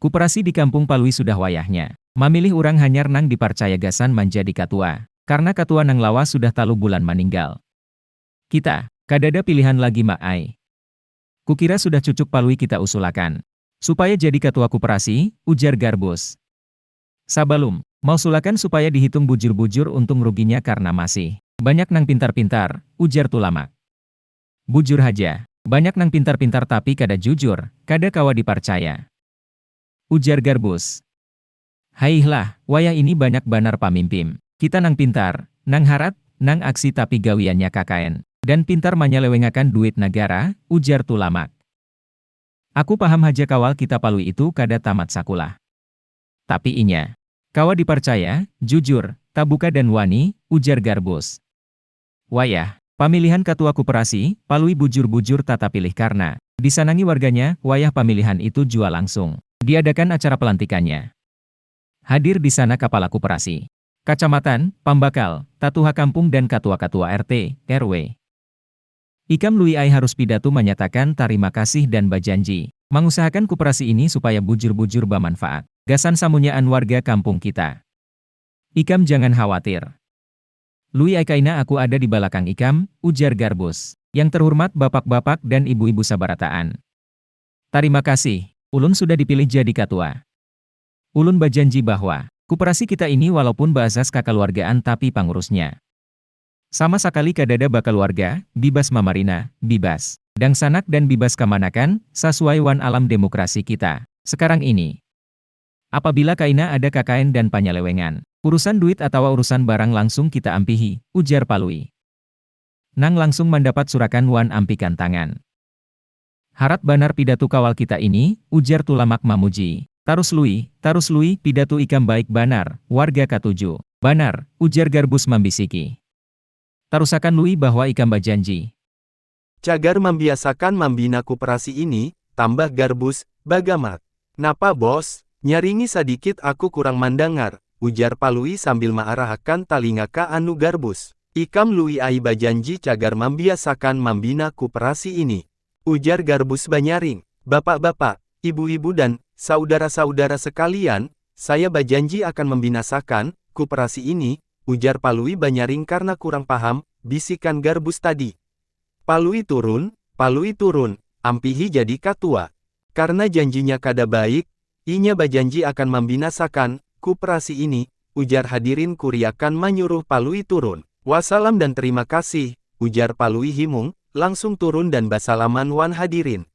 Koperasi di Kampung Palui sudah wayahnya. Memilih orang hanyar nang dipercaya gasan menjadi katua. Karena katua nang lawas sudah talu bulan meninggal. Kita, kadada pilihan lagi Mak Ai. Kukira sudah cucuk Palui kita usulakan. Supaya jadi ketua koperasi, ujar Garbus. Sabalum, mau sulakan supaya dihitung bujur-bujur untung ruginya karena masih banyak nang pintar-pintar, ujar Tulamak. Bujur haja, banyak nang pintar-pintar tapi kada jujur, kada kawa dipercaya. Ujar Garbus. Haihlah, wayah ini banyak banar pamimpin. Kita nang pintar, nang harat, nang aksi tapi gawiannya KKN. Dan pintar menyelewengakan duit negara, ujar Tulamak. Aku paham haja kawal kita Palui itu kada tamat sakulah. Tapi inya, kawa dipercaya, jujur, tabuka dan wani, ujar Garbus. Wayah, pemilihan ketua koperasi, Palui bujur-bujur tata pilih karena disanangi warganya, wayah pemilihan itu jual langsung. Diadakan acara pelantikannya. Hadir di sana kepala koperasi, kacamatan, pambakal, tatuha kampung dan ketua-ketua RT, RW. Ikam Lui Ai harus pidato menyatakan terima kasih dan berjanji mengusahakan koperasi ini supaya bujur-bujur bermanfaat. Gasan samunyaan warga kampung kita. Ikam jangan khawatir. Lui Ai kaina aku ada di belakang Ikam, ujar Garbus. Yang terhormat bapak-bapak dan ibu-ibu sabarataan. Terima kasih. Ulun sudah dipilih jadi ketua. Ulun berjanji bahwa koperasi kita ini walaupun bahasas kekeluargaan tapi pengurusnya sama sekali kadada keluarga, bebas mamarina, bebas dangsanak dan bebas kemanakan, sesuai wan alam demokrasi kita sekarang ini. Apabila kaina ada KKN dan penyelewengan, urusan duit atau urusan barang langsung kita ampihi, ujar Palui. Nang langsung mendapat surakan wan ampikan tangan. Harat banar pidato kawal kita ini, ujar Tulamak mamuji. Tarus Lui, pidato Ikam baik banar, warga ketujuh. Banar, ujar Garbus membisiki. Tarusakan Lui bahwa Ikam berjanji. Cagar membiasakan membina koperasi ini, tambah Garbus, bagamat. Napa bos, nyaringi sedikit aku kurang mendengar, ujar Palui sambil mengarahkan telinga ke anu Garbus. Ikam Lui Ai berjanji cagar membiasakan membina koperasi ini. Ujar Garbus banyaring, bapak-bapak, ibu-ibu dan saudara-saudara sekalian, saya berjanji akan membinasakan koperasi ini, ujar Palui banyaring karena kurang paham, bisikan Garbus tadi. Palui turun, ampihi jadi ketua. Karena janjinya kada baik, inya berjanji akan membinasakan koperasi ini, ujar hadirin kuriakan menyuruh Palui turun. Wassalam dan terima kasih, ujar Palui himung, langsung turun dan basalaman wan hadirin.